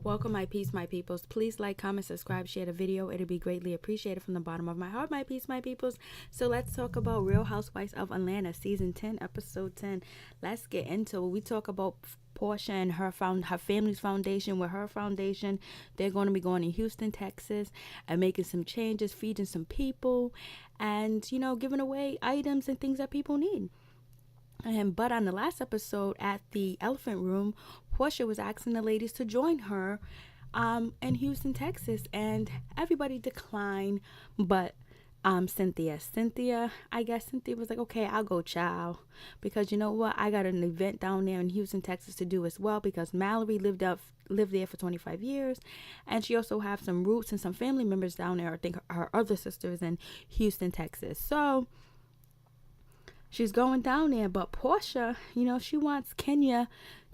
Welcome, my peace, my peoples. Please like, comment, subscribe, share the video. It'll be greatly appreciated from the bottom of my heart, my peace, my peoples. So let's talk about Real Housewives of Atlanta, season 10, episode 10. Let's get into it. We talk about Portia and her family's foundation. With her foundation, they're going to be going to Houston, Texas, and making some changes, feeding some people, and giving away items and things that people need. But on the last episode at the Elephant Room, Portia was asking the ladies to join her in Houston, Texas, and everybody declined but Cynthia, I guess Cynthia was like, okay, I'll go, child, because you know what, I got an event down there in Houston, Texas to do as well, because Mallory lived there for 25 years, and she also have some roots and some family members down there. I think her other sisters in Houston, Texas. So she's going down there, but Portia, she wants Kenya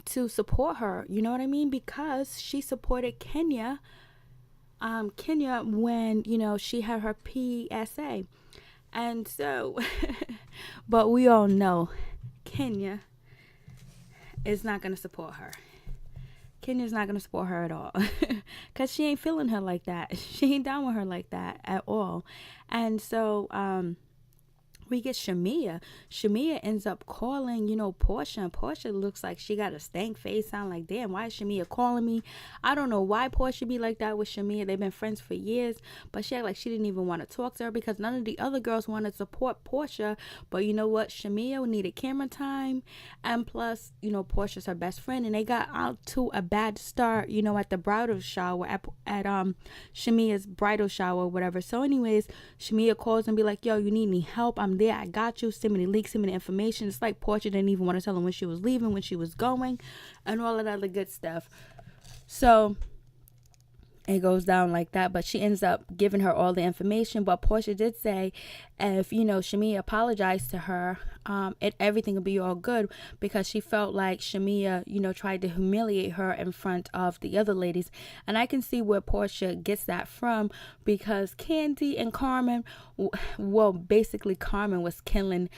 to support her, you know what I mean? Because she supported Kenya when, she had her PSA. And so, but we all know Kenya is not going to support her. Kenya's not going to support her at all because she ain't feeling her like that. She ain't down with her like that at all. And so, we get Shamia. Shamia ends up calling, Portia. And Portia looks like she got a stank face. Sound like, damn, why is Shamia calling me? I don't know why Portia be like that with Shamia. They've been friends for years. But she act like she didn't even want to talk to her because none of the other girls wanted to support Portia. But you know what? Shamia needed camera time. And plus, Portia's her best friend. And they got out to a bad start, at the bridal shower, at Shamia's bridal shower or whatever. So anyways, Shamia calls and be like, yo, you need any help? I'm there, I got you. Send me the leaks, send me the information. It's like Portia didn't even want to tell him when she was leaving, when she was going, and all of that other good stuff. So it goes down like that, but she ends up giving her all the information. But Portia did say if Shamia apologized to her, everything would be all good, because she felt like Shamia tried to humiliate her in front of the other ladies. And I can see where Portia gets that from, because Candy and Carmen, basically Carmen was killing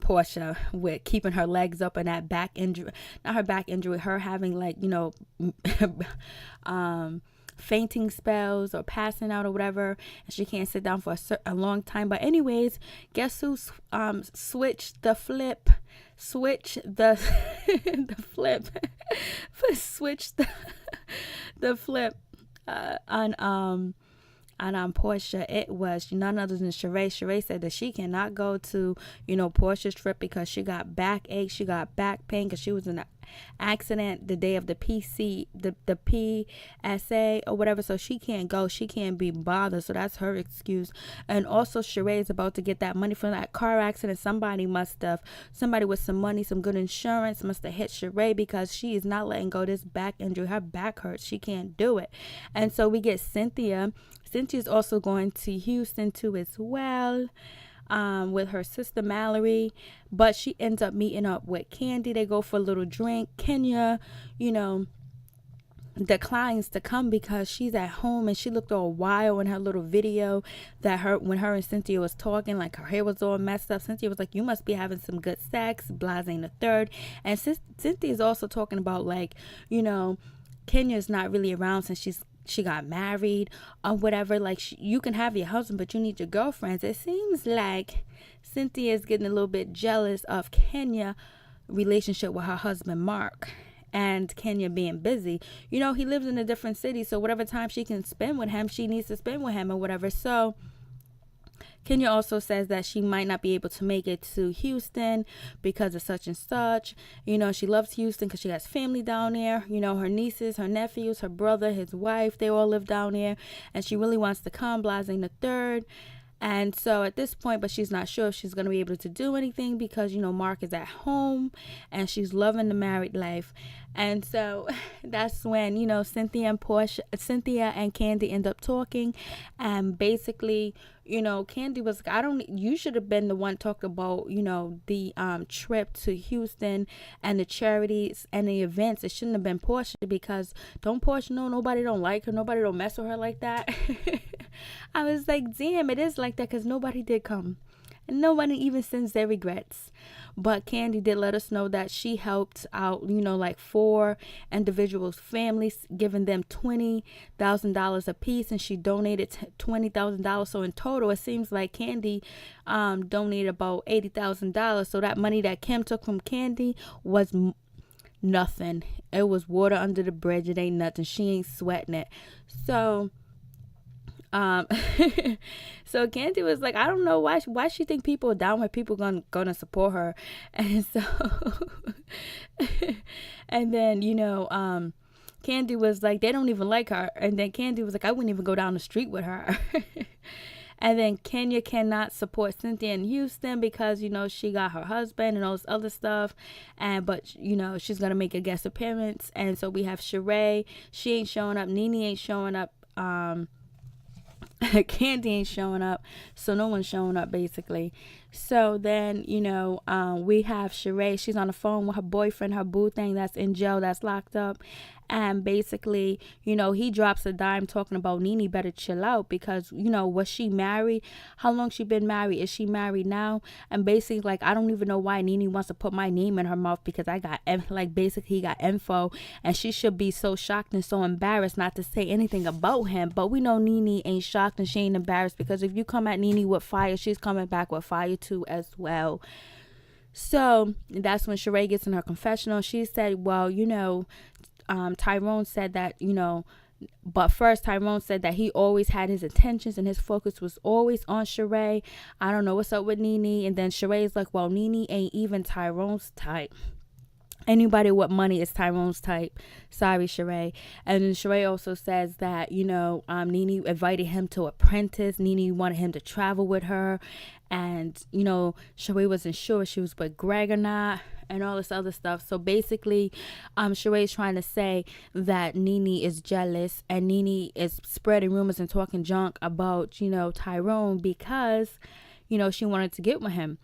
Portia with keeping her legs up and that back injury, not her back injury, her having fainting spells or passing out or whatever, and she can't sit down for a long time. But anyways, guess who switched the flip switch the flip on Portia? It was none other than Sheree. Sheree said that she cannot go to, Portia's trip because she got backache, she got back pain because she was in an accident the day of the PSA or whatever. So she can't go. She can't be bothered. So that's her excuse. And also Sheree is about to get that money from that car accident. Somebody with some money, some good insurance must have hit Sheree, because she is not letting go of this back injury. Her back hurts. She can't do it. And so we get Cynthia. Cynthia's also going to Houston too as well, with her sister Mallory, but she ends up meeting up with Candy. They go for a little drink. Kenya, declines to come because she's at home, and she looked all wild in her little video when her and Cynthia was talking, like her hair was all messed up. Cynthia was like, you must be having some good sex, blase the third. And Cynthia's also talking about Kenya's not really around since she got married or whatever. You can have your husband, but you need your girlfriends. It seems like Cynthia is getting a little bit jealous of Kenya's relationship with her husband Mark, and Kenya being busy. He lives in a different city, so whatever time she can spend with him, she needs to spend with him or whatever. So Kenya also says that she might not be able to make it to Houston because of such and such. She loves Houston because she has family down there. Her nieces, her nephews, her brother, his wife, they all live down there. And she really wants to come, blasing the third. And so at this point, but she's not sure if she's going to be able to do anything because, Mark is at home and she's loving the married life. And so that's when, Cynthia and Candy end up talking. And basically, Candy was like, you should have been the one talking about, the trip to Houston and the charities and the events. It shouldn't have been Portia, because don't Portia know nobody don't like her? Nobody don't mess with her like that. I was like, damn, it is like that, because nobody did come. and nobody even sends their regrets. But Candy did let us know that she helped out, like 4 individuals' families, giving them $20,000 a piece, and she donated $20,000. So in total, it seems like Candy donated about $80,000. So that money that Kim took from Candy was nothing. It was water under the bridge. It ain't nothing. She ain't sweating it. So um so Candy was like, I don't know why she think people are down with people gonna support her. And so and then Candy was like, they don't even like her. And then Candy was like, I wouldn't even go down the street with her. And then Kenya cannot support Cynthia in Houston because, she got her husband and all this other stuff. But she's going to make a guest appearance. And so we have Sheree. She ain't showing up. Nene ain't showing up. Candy ain't showing up. So no one's showing up, basically. So then, we have Sheree. She's on the phone with her boyfriend, her boo thing that's in jail, that's locked up. And basically, he drops a dime talking about Nene better chill out because, was she married? How long she been married? Is she married now? And basically, like, I don't even know why Nene wants to put my name in her mouth because basically he got info, and she should be so shocked and so embarrassed not to say anything about him. But we know Nene ain't shocked and she ain't embarrassed because if you come at Nene with fire, she's coming back with fire too as well. So that's when Sheree gets in her confessional. She said, well, Tyrone said that, but first Tyrone said that he always had his attentions and his focus was always on Sheree. I don't know what's up with Nene. And then Sheree's like, well, Nene ain't even Tyrone's type. Anybody with money is Tyrone's type. Sorry, Sheree. And then Sheree also says that, Nene invited him to Apprentice. Nene wanted him to travel with her. And, Sheree wasn't sure if she was with Greg or not and all this other stuff. So basically, Sheree's trying to say that Nene is jealous and Nene is spreading rumors and talking junk about, Tyrone because, she wanted to get with him.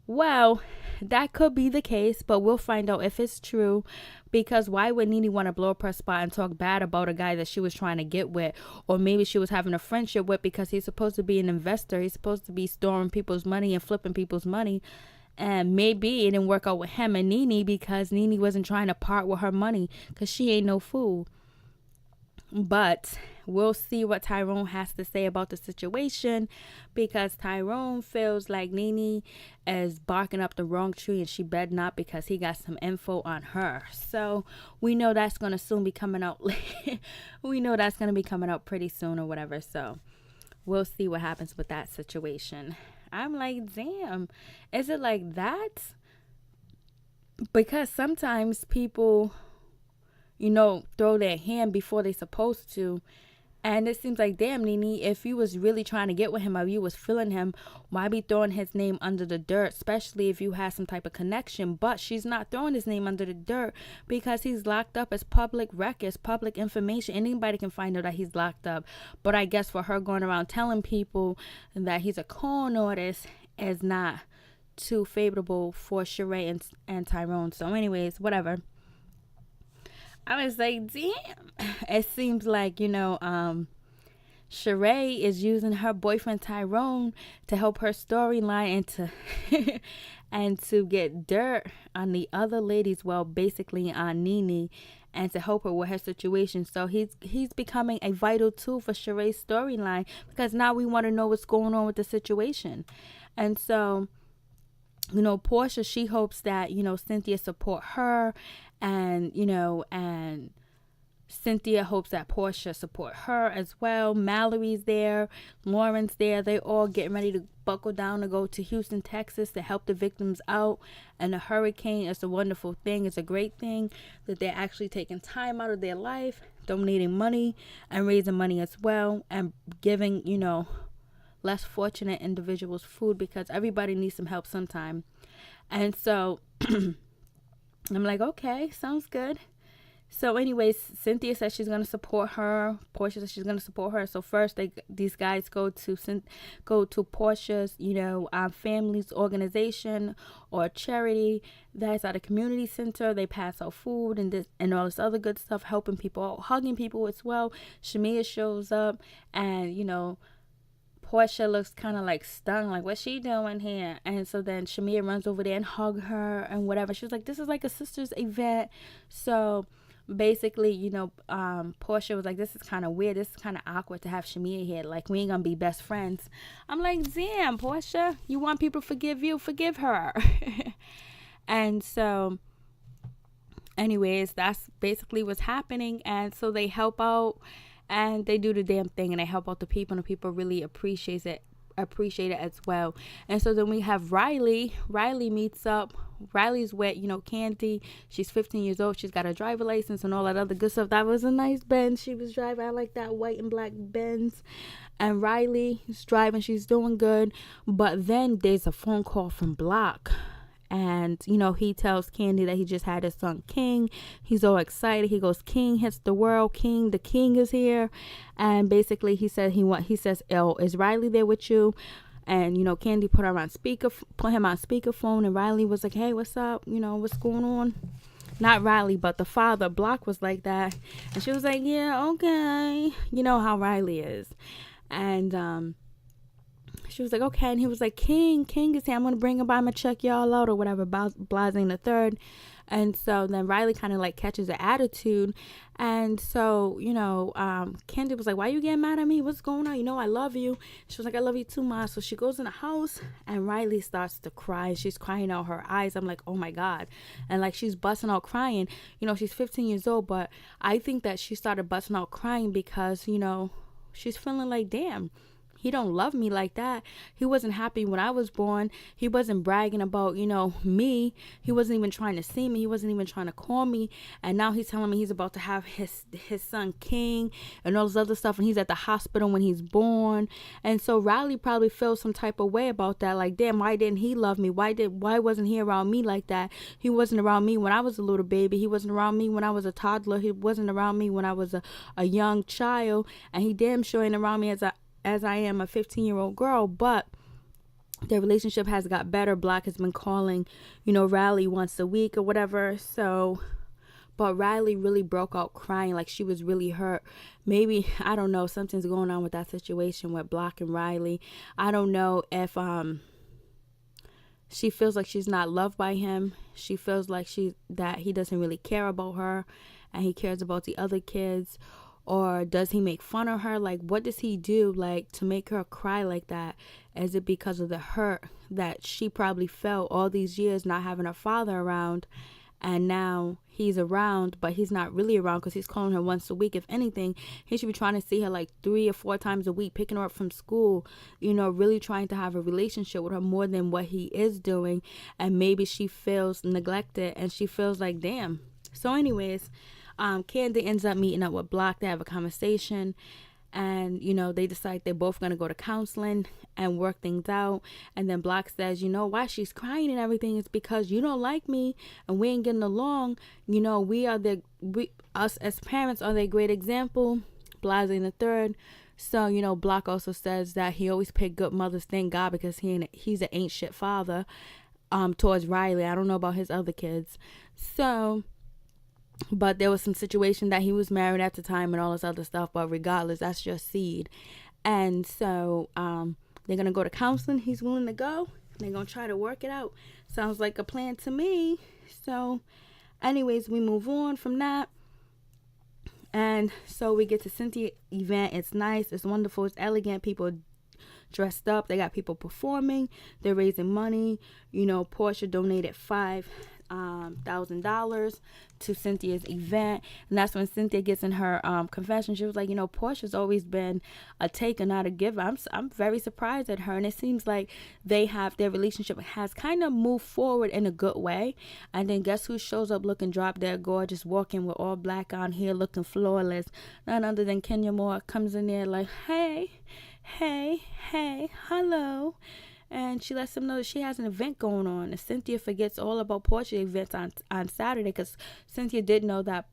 Well, that could be the case, but we'll find out if it's true, because why would Nene want to blow up her spot and talk bad about a guy that she was trying to get with, or maybe she was having a friendship with because he's supposed to be an investor. He's supposed to be storing people's money and flipping people's money, and maybe it didn't work out with him and Nene because Nene wasn't trying to part with her money because she ain't no fool. But we'll see what Tyrone has to say about the situation, because Tyrone feels like Nene is barking up the wrong tree and she better not, because he got some info on her. So we know that's going to soon be coming out. We know that's going to be coming out pretty soon or whatever. So we'll see what happens with that situation. I'm like, damn, is it like that? Because sometimes people, throw their hand before they supposed to. And it seems like, damn, Nene, if you was really trying to get with him or you was feeling him, why be throwing his name under the dirt, especially if you had some type of connection? But she's not throwing his name under the dirt because he's locked up as public records, public information. Anybody can find out that he's locked up. But I guess for her going around telling people that he's a con artist is not too favorable for Sheree and Tyrone. So anyways, whatever. I was like, damn. It seems like, Sheree is using her boyfriend Tyrone to help her storyline and to get dirt on the other ladies, well, basically on Nene, and to help her with her situation. So he's becoming a vital tool for Sheree's storyline, because now we want to know what's going on with the situation. And so, Portia, she hopes that, Cynthia support her, and, and Cynthia hopes that Portia support her as well. Mallory's there. Lauren's there. They all getting ready to buckle down to go to Houston, Texas to help the victims out. And the hurricane is a wonderful thing. It's a great thing that they're actually taking time out of their life, donating money and raising money as well, and giving, less fortunate individuals food, because everybody needs some help sometime. And so I'm like, okay, sounds good. So anyways, Cynthia says she's going to support her. Portia says she's going to support her. So first these guys go to Portia's, family's organization or charity that's at a community center. They pass out food and all this other good stuff, helping people out, hugging people as well. Shamia shows up, and, Portia looks kind of like stung, like, what's she doing here? And so then Shamia runs over there and hug her and whatever. She was like, this is like a sister's event. So basically, Portia was like, this is kind of weird. This is kind of awkward to have Shamia here. Like, we ain't gonna be best friends. I'm like, damn, Portia, you want people to forgive you? Forgive her. And so, anyways, that's basically what's happening. And so they help out and they do the damn thing and they help out the people, and the people really appreciate it as well. And so then we have Riley meets up. Riley's with Candy. She's 15 years old. She's got a driver license and all that other good stuff. That was a nice Benz she was driving. I like that white and black Benz. And Riley is driving. She's doing good. But then there's a phone call from Block. And, he tells Candy that he just had his son King. He's all excited. He goes, King hits the world. The king is here. And basically he says, oh, is Riley there with you? And, Candy put him on speakerphone. And Riley was like, hey, what's up? What's going on? Not Riley, but the father. Block was like that. And she was like, yeah, okay. You know how Riley is. And, she was like, okay. And he was like, King is here. I'm going to bring him by. I'm going to check y'all out or whatever. Blasing the third. And so then Riley kind of like catches the attitude. And so, Candy was like, why you getting mad at me? What's going on? I love you. She was like, I love you too, Ma. So she goes in the house and Riley starts to cry. She's crying out her eyes. I'm like, oh my God. And like, she's busting out crying. She's 15 years old, but I think that she started busting out crying because, she's feeling like, damn, he don't love me like that. He wasn't happy when I was born. He wasn't bragging about, me. He wasn't even trying to see me. He wasn't even trying to call me. And now he's telling me he's about to have his son King and all this other stuff. And he's at the hospital when he's born. And so Riley probably feels some type of way about that. Like, damn, why didn't he love me? Why wasn't he around me like that? He wasn't around me when I was a little baby. He wasn't around me when I was a toddler. He wasn't around me when I was a young child. And he damn sure ain't around me as I am a 15-year-old girl. But their relationship has got better. Block has been calling, Riley once a week or whatever. So, but Riley really broke out crying, like she was really hurt. Maybe, I don't know, something's going on with that situation with Block and Riley. I don't know if she feels like she's not loved by him. She feels like that he doesn't really care about her and he cares about the other kids. Or does he make fun of her? Like, what does he do, like, to make her cry like that? Is it because of the hurt that she probably felt all these years not having her father around? And now he's around, but he's not really around because he's calling her once a week. If anything, he should be trying to see her like 3 or 4 times a week, picking her up from school, really trying to have a relationship with her more than what he is doing. And maybe she feels neglected and she feels like, damn. So anyways, Candy ends up meeting up with Block. They have a conversation and, they decide they're both going to go to counseling and work things out. And then Block says, why she's crying and everything is because you don't like me and we ain't getting along. Us as parents are the great example. Blasing the third. So, Block also says that he always picked good mothers, thank God, because he's an ain't shit father towards Riley. I don't know about his other kids. So, but there was some situation that he was married at the time and all this other stuff. But regardless, that's just seed. And so they're going to go to counseling. He's willing to go. They're going to try to work it out. Sounds like a plan to me. So anyways, we move on from that. And so we get to Cynthia event. It's nice. It's wonderful. It's elegant. People dressed up. They got people performing. They're raising money. Portia donated $5,000 to Cynthia's event, and that's when Cynthia gets in her confession. She was like, Portia's always been a taker, not a giver. I'm very surprised at her, and it seems like their relationship has kind of moved forward in a good way. And then guess who shows up looking drop dead gorgeous, walking with all black on here, looking flawless? None other than Kenya Moore comes in there like, hey, hello. And she lets them know that she has an event going on. And Cynthia forgets all about Portia's events on Saturday, because Cynthia did know that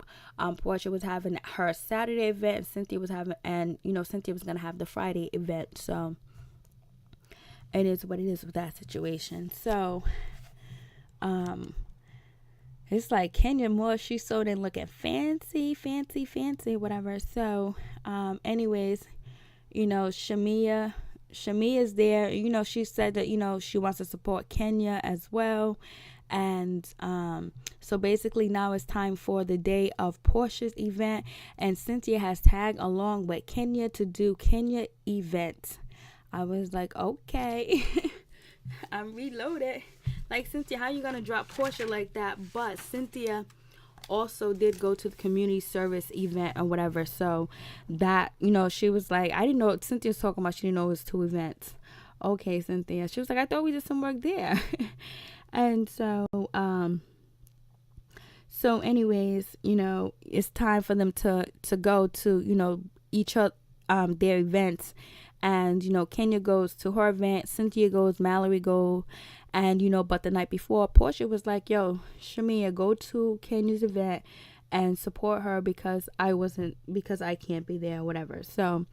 Portia was having her Saturday event, and Cynthia was going to have the Friday event. So it is what it is with that situation. So it's like Kenya Moore, she's so then looking fancy, whatever. So anyways, Shamia Shamia's there. She said that, she wants to support Kenya as well. And so basically now it's time for the day of Portia's event. And Cynthia has tagged along with Kenya to do Kenya event. I was like, okay. I'm reloaded. Like, Cynthia, how you going to drop Portia like that? But Cynthia also did go to the community service event or whatever. So that, she was like, I didn't know what Cynthia was talking about. She didn't know it was 2 events. Okay, Cynthia. She was like, I thought we did some work there. And so anyways, it's time for them to go to, each of their events. And, Kenya goes to her event, Cynthia goes, Mallory goes. And, but the night before, Portia was like, yo, Shamia, go to Kenya's event and support her because I can't be there or whatever. So,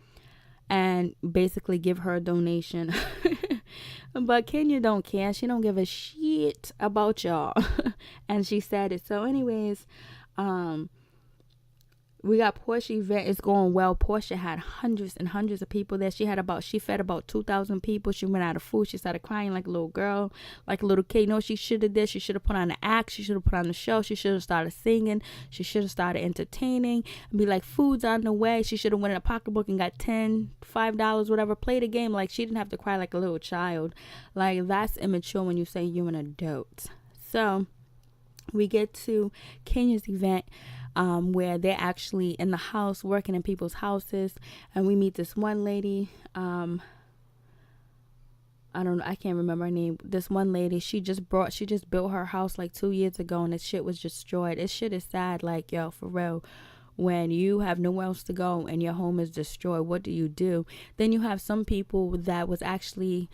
and basically give her a donation. But Kenya don't care. She don't give a shit about y'all. And she said it. So anyways, we got Portia event. It's going well. Portia had hundreds and hundreds of people there. She fed about 2,000 people. She ran out of food. She started crying like a little girl, like a little kid. You know what she should have did? She should have put on an act. She should have put on the show. She should have started singing. She should have started entertaining and be like, food's on the way. She should have went in a pocketbook and got $5, whatever. Play the game. Like, she didn't have to cry like a little child. Like, that's immature when you say you're an adult. So we get to Kenya's event. Where they're actually in the house working in people's houses, and we meet this one lady. I don't know, I can't remember her name. This one lady, she just built her house like 2 years ago, and this shit was destroyed. This shit is sad. Like, yo, for real. When you have nowhere else to go and your home is destroyed, what do? Then you have some people that was actually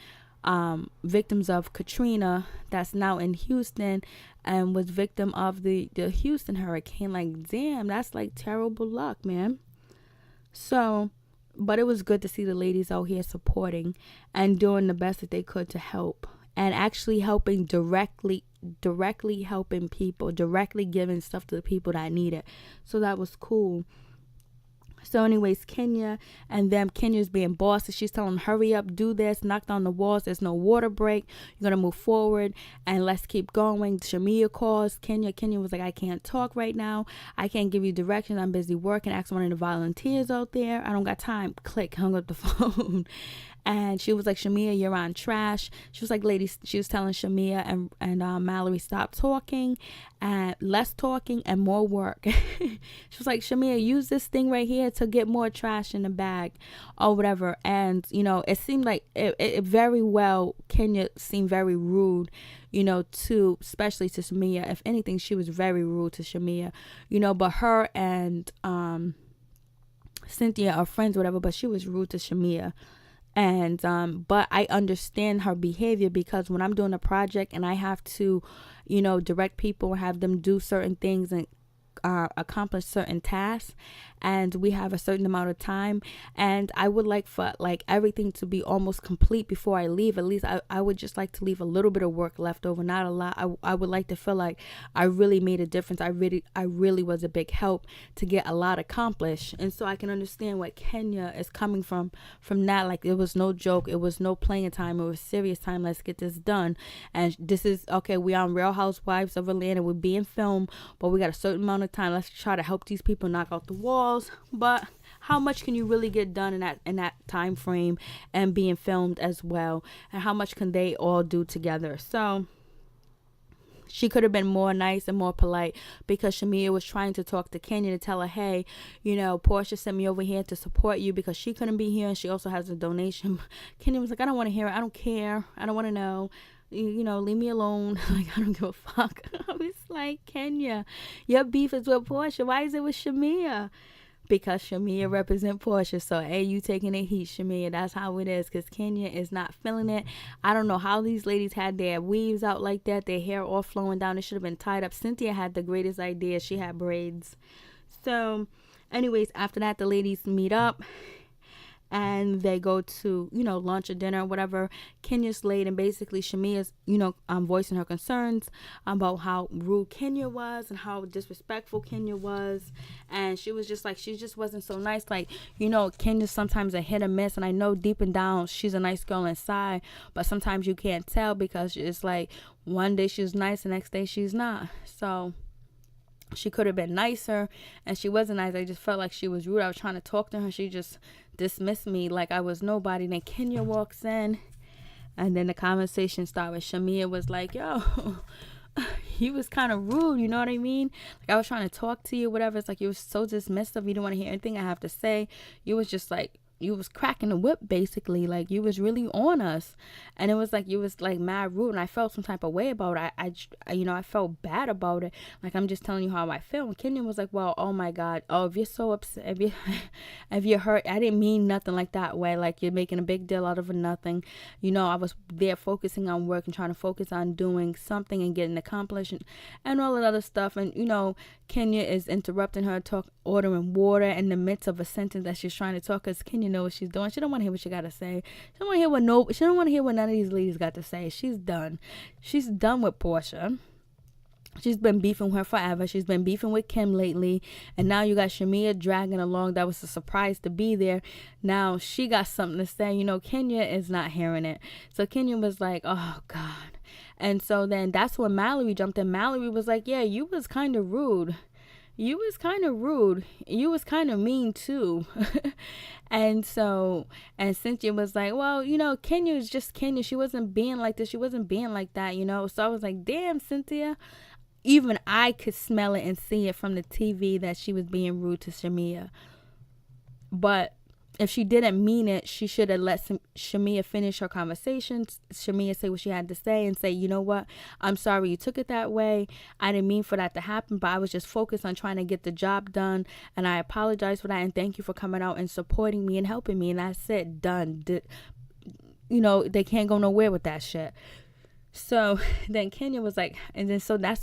victims of Katrina that's now in Houston and was victim of the Houston hurricane. Like, damn, that's like terrible luck, man. So, but it was good to see the ladies out here supporting and doing the best that they could to help, and actually helping directly helping people, directly giving stuff to the people that need it. So that was cool. So anyways, Kenya's being bossy. She's telling them, hurry up, do this, knock down the walls. There's no water break. You're going to move forward and let's keep going. Shamia calls Kenya. Kenya was like, I can't talk right now. I can't give you directions. I'm busy working. Ask one of the volunteers out there. I don't got time. Click, hung up the phone. And she was like, Shamia, you're on trash. She was like, ladies, she was telling Shamia and Mallory, stop talking and less talking and more work. She was like, Shamia, use this thing right here to get more trash in the bag or whatever. And, it seemed like it very well, Kenya seemed very rude, especially to Shamia. If anything, she was very rude to Shamia, but her and Cynthia are friends, whatever, but she was rude to Shamia. And but I understand her behavior, because when I'm doing a project and I have to direct people, have them do certain things and accomplish certain tasks, and we have a certain amount of time, and I would like for everything to be almost complete before I leave. At least I would just like to leave a little bit of work left over, not a lot. I would like to feel like I really made a difference. I really was a big help to get a lot accomplished. And so I can understand what Kenya is coming from that. Like, it was no joke, it was no playing time, it was serious time. Let's get this done. And this is okay, we on Real Housewives of Atlanta, we're being filmed, but we got a certain amount of time. Let's try to help these people knock out the walls. But how much can you really get done in that time frame and being filmed as well, and how much can they all do together? So she could have been more nice and more polite, because Shamia was trying to talk to Kenya to tell her, hey, Portia sent me over here to support you because she couldn't be here and she also has a donation. Kenya was like, I don't want to hear it, I don't care, I don't want to know, leave me alone. Like, I don't give a fuck. I was like, Kenya, your beef is with Portia, why is it with Shamia? Because Shamia represent Portia. So, hey, you taking the heat, Shamia. That's how it is, because Kenya is not feeling it. I don't know how these ladies had their weaves out like that, their hair all flowing down. It should have been tied up. Cynthia had the greatest idea. She had braids. So, anyways, after that, the ladies meet up. and they go to, lunch or dinner or whatever. Kenya's late, and basically Shamia's, voicing her concerns about how rude Kenya was and how disrespectful Kenya was. And she was just like, she just wasn't so nice. Like, Kenya's sometimes a hit or miss, and I know deep and down she's a nice girl inside, but sometimes you can't tell because it's like one day she's nice, the next day she's not. So she could have been nicer, and she wasn't nice. I just felt like she was rude. I was trying to talk to her. She just dismissed me like I was nobody. Then Kenya walks in, and then the conversation started. Shamia was like, yo, he was kind of rude, you know what I mean? Like, I was trying to talk to you, whatever. It's like, you was so dismissive. You didn't want to hear anything I have to say. You was just like, you was cracking the whip, basically. Like, you was really on us, and it was like you was like mad rude, and I felt some type of way about it. I felt bad about it. Like, I'm just telling you how I feel. And Kenyon was like, well, oh my God, oh, if you're so upset, if you're hurt, I didn't mean nothing like that way. Like, you're making a big deal out of nothing. I was there focusing on work and trying to focus on doing something and getting accomplished, and all that other stuff. And Kenya is interrupting her, ordering water in the midst of a sentence that she's trying to talk, because Kenya knows what she's doing. She don't want to hear what she got to say. She don't want to hear what none of these ladies got to say. She's done with Portia. She's been beefing with her forever. She's been beefing with Kim lately, and now you got Shamia dragging along. That was a surprise to be there. Now she got something to say. Kenya is not hearing it. So Kenya was like, oh God. And so then that's when Mallory jumped in. Mallory was like, yeah, you was kind of rude. You was kind of mean too. And Cynthia was like, well, Kenya was just Kenya. She wasn't being like this. She wasn't being like that, So I was like, damn, Cynthia. Even I could smell it and see it from the TV that she was being rude to Shamia. But if she didn't mean it, she should have let Shamia finish her conversation. Shamia say what she had to say and say, you know what? I'm sorry you took it that way. I didn't mean for that to happen, but I was just focused on trying to get the job done. And I apologize for that. And thank you for coming out and supporting me and helping me. And that's it. Done. They can't go nowhere with that shit. So then Kenya was like, and then so then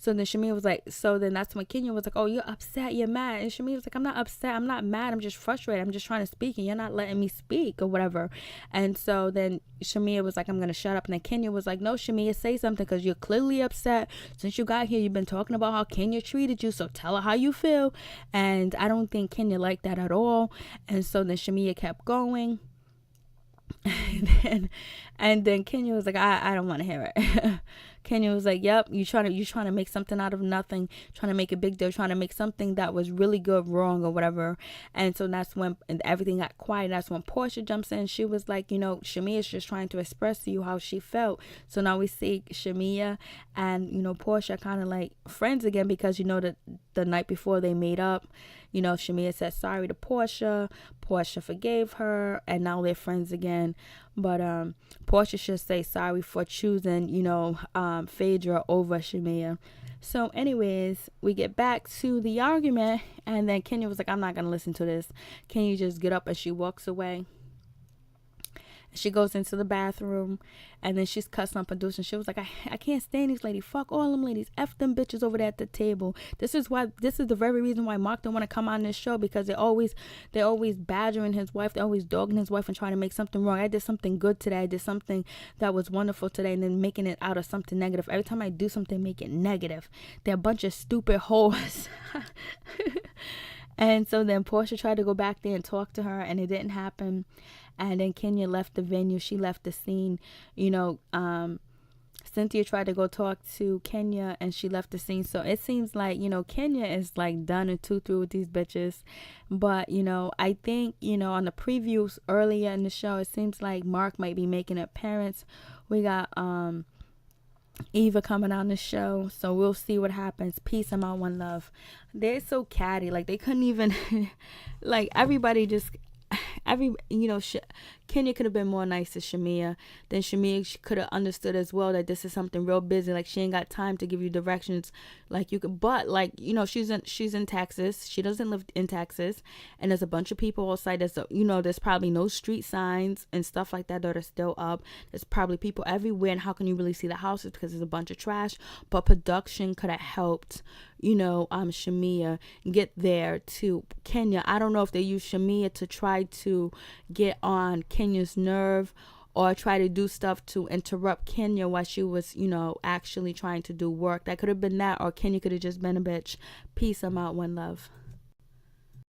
Shamia was like, so then that's when Kenya was like, oh, you're upset, you're mad. And Shamia was like, I'm not upset, I'm not mad, I'm just frustrated, I'm just trying to speak and you're not letting me speak or whatever. And so then Shamia was like, I'm gonna shut up. And then Kenya was like, no, Shamia, say something, because you're clearly upset. Since you got here, you've been talking about how Kenya treated you, so tell her how you feel. And I don't think Kenya liked that at all. And so then Shamia kept going. And then Kenya was like, I don't want to hear it. Kenya was like, yep, you trying to make something out of nothing, trying to make a big deal, trying to make something that was really good wrong or whatever. And so that's when everything got quiet. That's when Portia jumps in. She was like, Shamia's just trying to express to you how she felt. So now we see Shamia and Portia kind of like friends again, because the night before they made up, Shamia said sorry to Portia. Portia forgave her, and now they're friends again. But Portia should say sorry for choosing, Phaedra over Shamia. So anyways, we get back to the argument, and then Kenya was like, I'm not going to listen to this. Can you just get up? And she walks away. She goes into the bathroom, and then she's cussing on producer. She was like, I can't stand these ladies. Fuck all them ladies. F them bitches over there at the table. This is the very reason why Mark don't want to come on this show, because they're always badgering his wife. They're always dogging his wife and trying to make something wrong. I did something good today. I did something that was wonderful today, and then making it out of something negative. Every time I do something, make it negative. They're a bunch of stupid hoes. And so then Portia tried to go back there and talk to her, and it didn't happen. And then Kenya left the venue. She left the scene. Cynthia tried to go talk to Kenya, and she left the scene. So it seems like, Kenya is like done and through with these bitches. But, I think, on the previews earlier in the show, it seems like Mark might be making an appearance. We got Eva coming on the show, so we'll see what happens. Peace. I'm out. One love. They're so catty. Like, they couldn't even like, everybody just Kenya could have been more nice to Shamia. Then Shamia could have understood as well that this is something real busy. Like, she ain't got time to give you directions. Like, you could, but like, you know, she's in Texas. She doesn't live in Texas, and there's a bunch of people outside. There's probably no street signs and stuff like that are still up. There's probably people everywhere, and how can you really see the houses because there's a bunch of trash? But production could have helped, Shamia get there to Kenya. I don't know if they use Shamia to try to get on Kenya's nerve, or try to do stuff to interrupt Kenya while she was, actually trying to do work. That could have been that, or Kenya could have just been a bitch. Peace. I'm out. One love.